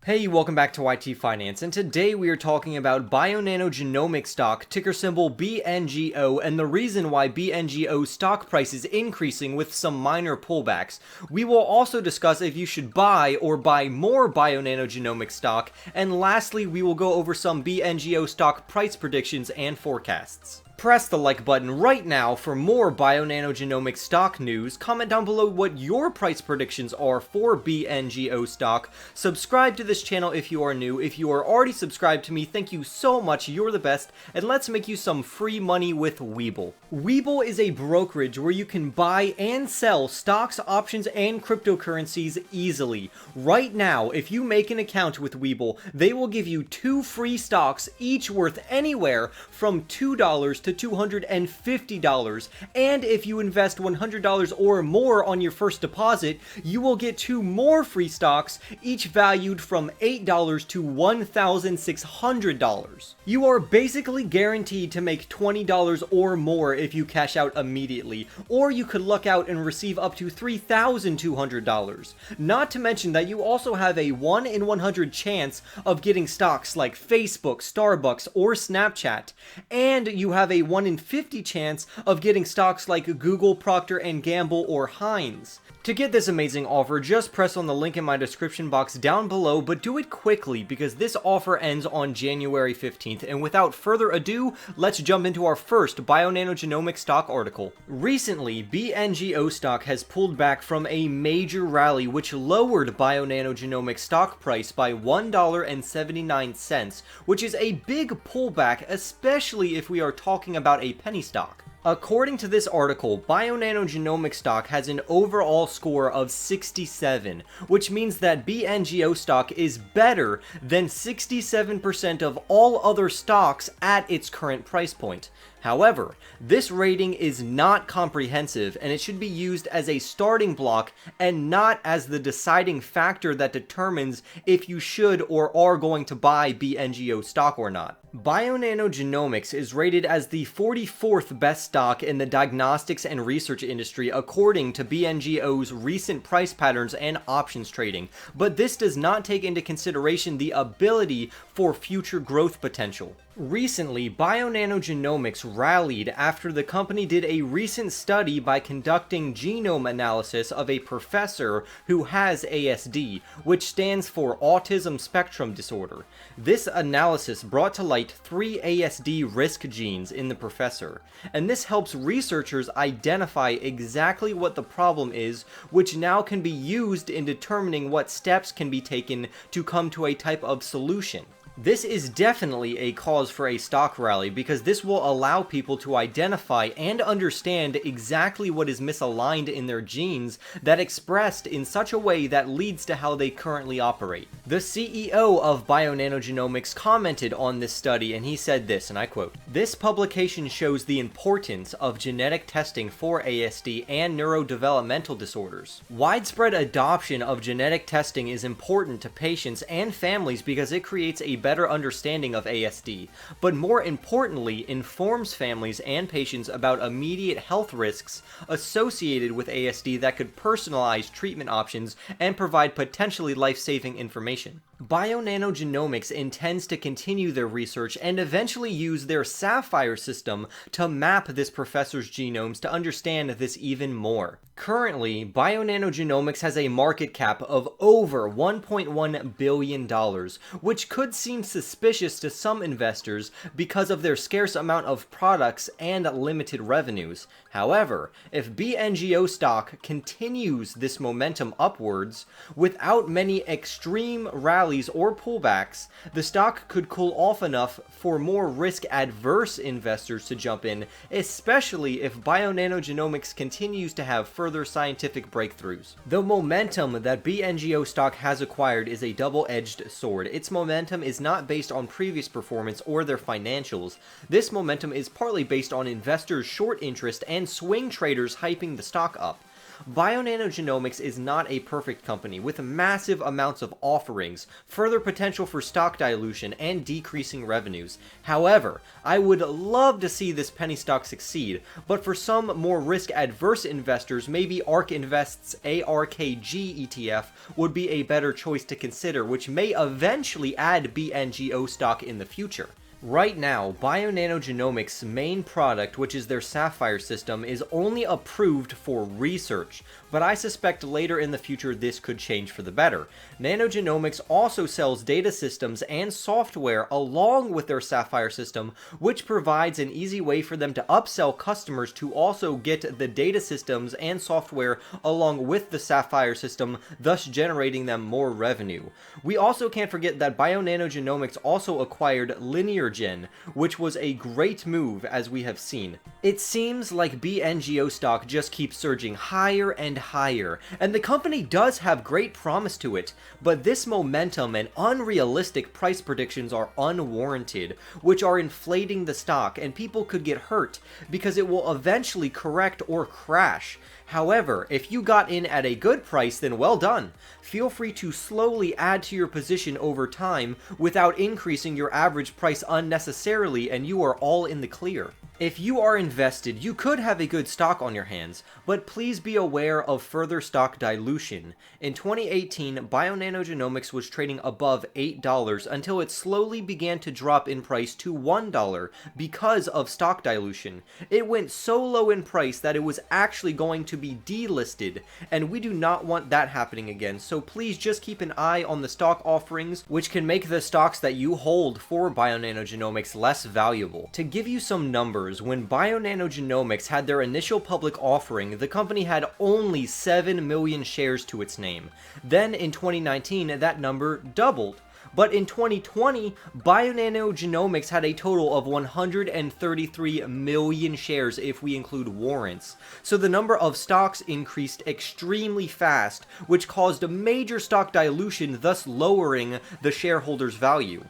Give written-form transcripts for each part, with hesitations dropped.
Hey, welcome back to YT Finance, and today we are talking about Bionano Genomics stock, ticker symbol BNGO, and the reason why BNGO stock price is increasing with some minor pullbacks. We will also discuss if you should buy or buy more Bionano Genomics stock, and lastly we will go over some BNGO stock price predictions and forecasts. Press the like button right now for more Bionano Genomics stock news. Comment down below what your price predictions are for BNGO stock. Subscribe to this channel if you are new. If you are already subscribed to me, thank you so much, you're the best, and let's make you some free money with Webull. Webull is a brokerage where you can buy and sell stocks, options, and cryptocurrencies easily. Right now, if you make an account with Webull, they will give you 2 free stocks, each worth anywhere from $2 to $250, and if you invest $100 or more on your first deposit, you will get 2 more free stocks, each valued from $8 to $1,600. You are basically guaranteed to make $20 or more if you cash out immediately, or you could luck out and receive up to $3,200. Not to mention that you also have a 1 in 100 chance of getting stocks like Facebook, Starbucks, or Snapchat, and you have a 1 in 50 chance of getting stocks like Google, Procter & Gamble, or Heinz. To get this amazing offer, just press on the link in my description box down below, but do it quickly because this offer ends on January 15th, and without further ado, let's jump into our first Bionano Genomics stock article. Recently, BNGO stock has pulled back from a major rally which lowered Bionano Genomics stock price by $1.79, which is a big pullback, especially if we are talking about a penny stock. According to this article, Bionano Genomics stock has an overall score of 67, which means that BNGO stock is better than 67% of all other stocks at its current price point. However, this rating is not comprehensive, and it should be used as a starting block and not as the deciding factor that determines if you should or are going to buy BNGO stock or not. Bionano Genomics is rated as the 44th best stock in the diagnostics and research industry according to BNGO's recent price patterns and options trading, but this does not take into consideration the ability for future growth potential. Recently, Bionano Genomics rallied after the company did a recent study by conducting genome analysis of a professor who has ASD, which stands for Autism Spectrum Disorder. This analysis brought to light 3 ASD risk genes in the professor, and this helps researchers identify exactly what the problem is, which now can be used in determining what steps can be taken to come to a type of solution. This is definitely a cause for a stock rally because this will allow people to identify and understand exactly what is misaligned in their genes that expressed in such a way that leads to how they currently operate. The CEO of Bionano Genomics commented on this study and he said this, and I quote, "This publication shows the importance of genetic testing for ASD and neurodevelopmental disorders. Widespread adoption of genetic testing is important to patients and families because it creates a better understanding of ASD, but more importantly, informs families and patients about immediate health risks associated with ASD that could personalize treatment options and provide potentially life-saving information." Bionano Genomics intends to continue their research and eventually use their Saphyr system to map this professor's genomes to understand this even more. Currently, Bionano Genomics has a market cap of over $1.1 billion, which could seem suspicious to some investors because of their scarce amount of products and limited revenues. However, if BNGO stock continues this momentum upwards, without many extreme rallies or pullbacks, the stock could cool off enough for more risk-adverse investors to jump in, especially if Bionano Genomics continues to have further scientific breakthroughs. The momentum that BNGO stock has acquired is a double-edged sword. Its momentum is not based on previous performance or their financials. This momentum is partly based on investors' short interest and swing traders hyping the stock up. Bionano Genomics is not a perfect company with massive amounts of offerings, further potential for stock dilution, and decreasing revenues. However, I would love to see this penny stock succeed, but for some more risk-adverse investors, maybe ARK Invest's ARKG ETF would be a better choice to consider, which may eventually add BNGO stock in the future. Right now, Bionano Genomics' main product, which is their Saphyr system, is only approved for research, but I suspect later in the future this could change for the better. Nano Genomics also sells data systems and software along with their Saphyr system, which provides an easy way for them to upsell customers to also get the data systems and software along with the Saphyr system, thus generating them more revenue. We also can't forget that Bionano Genomics also acquired Lineargen, which was a great move as we have seen. It seems like BNGO stock just keeps surging higher and higher, and the company does have great promise to it, but this momentum and unrealistic price predictions are unwarranted, which are inflating the stock, and people could get hurt because it will eventually correct or crash. However, if you got in at a good price, then well done. Feel free to slowly add to your position over time without increasing your average price unnecessarily, and you are all in the clear. If you are invested, you could have a good stock on your hands, but please be aware of further stock dilution. In 2018, Bionano Genomics was trading above $8 until it slowly began to drop in price to $1 because of stock dilution. It went so low in price that it was actually going to be delisted, and we do not want that happening again, so please just keep an eye on the stock offerings, which can make the stocks that you hold for Bionano Genomics less valuable. To give you some numbers, when Bionano Genomics had their initial public offering, the company had only 7 million shares to its name. Then in 2019, that number doubled. But in 2020, Bionano Genomics had a total of 133 million shares if we include warrants. So the number of stocks increased extremely fast, which caused a major stock dilution, thus lowering the shareholders' value.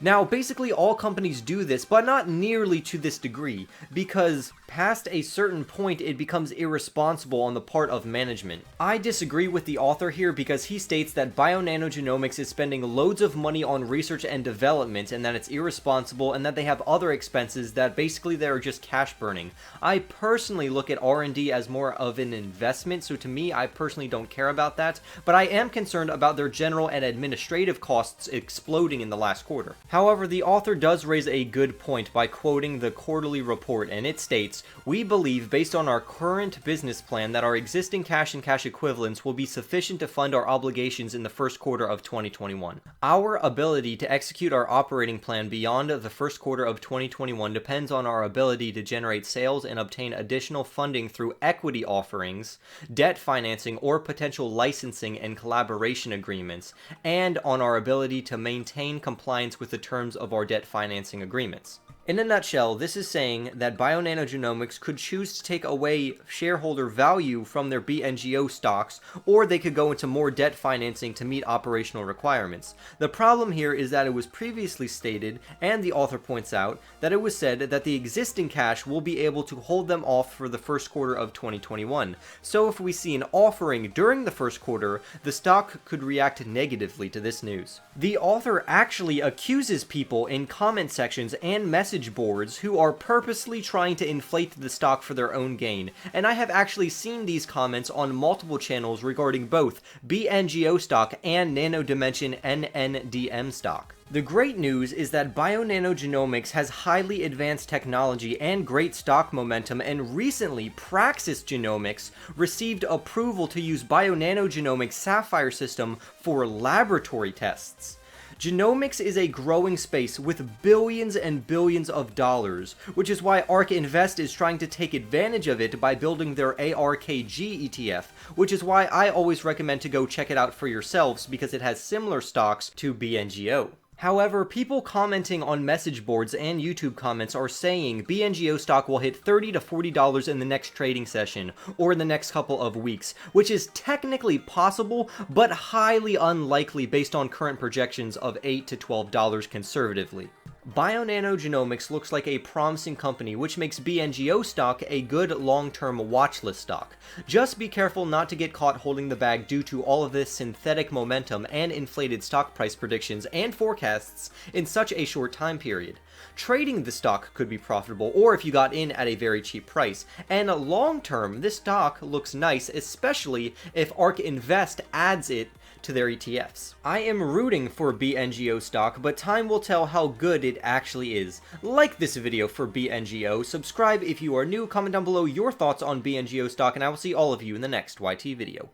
Now, basically all companies do this, but not nearly to this degree, because past a certain point it becomes irresponsible on the part of management. I disagree with the author here because he states that Bionano Genomics is spending loads of money on research and development and that it's irresponsible and that they have other expenses that basically they're just cash burning. I personally look at R&D as more of an investment, so to me I personally don't care about that, but I am concerned about their general and administrative costs exploding in the last quarter. However, the author does raise a good point by quoting the quarterly report, and it states, "We believe, based on our current business plan, that our existing cash and cash equivalents will be sufficient to fund our obligations in the first quarter of 2021. Our ability to execute our operating plan beyond the first quarter of 2021 depends on our ability to generate sales and obtain additional funding through equity offerings, debt financing, or potential licensing and collaboration agreements, and on our ability to maintain compliance with the terms of our debt financing agreements." In a nutshell, this is saying that Bionano Genomics could choose to take away shareholder value from their BNGO stocks, or they could go into more debt financing to meet operational requirements. The problem here is that it was previously stated, and the author points out, that it was said that the existing cash will be able to hold them off for the first quarter of 2021. So if we see an offering during the first quarter, the stock could react negatively to this news. The author actually accuses people in comment sections and message boards who are purposely trying to inflate the stock for their own gain, and I have actually seen these comments on multiple channels regarding both BNGO stock and Nano Dimension NNDM stock. The great news is that Bionano Genomics has highly advanced technology and great stock momentum, and recently Praxis Genomics received approval to use Bionano Genomics' Saphyr system for laboratory tests. Genomics is a growing space with billions and billions of dollars, which is why ARK Invest is trying to take advantage of it by building their ARKG ETF, which is why I always recommend to go check it out for yourselves because it has similar stocks to BNGO. However, people commenting on message boards and YouTube comments are saying BNGO stock will hit $30 to $40 in the next trading session, or in the next couple of weeks, which is technically possible, but highly unlikely based on current projections of $8 to $12 conservatively. Bionano Genomics looks like a promising company, which makes BNGO stock a good long-term watchlist stock. Just be careful not to get caught holding the bag due to all of this synthetic momentum and inflated stock price predictions and forecasts in such a short time period. Trading the stock could be profitable, or if you got in at a very cheap price, and long-term, this stock looks nice, especially if ARK Invest adds it to their ETFs. I am rooting for BNGO stock, but time will tell how good it actually is. Like this video for BNGO, subscribe if you are new, comment down below your thoughts on BNGO stock, and I will see all of you in the next YT video.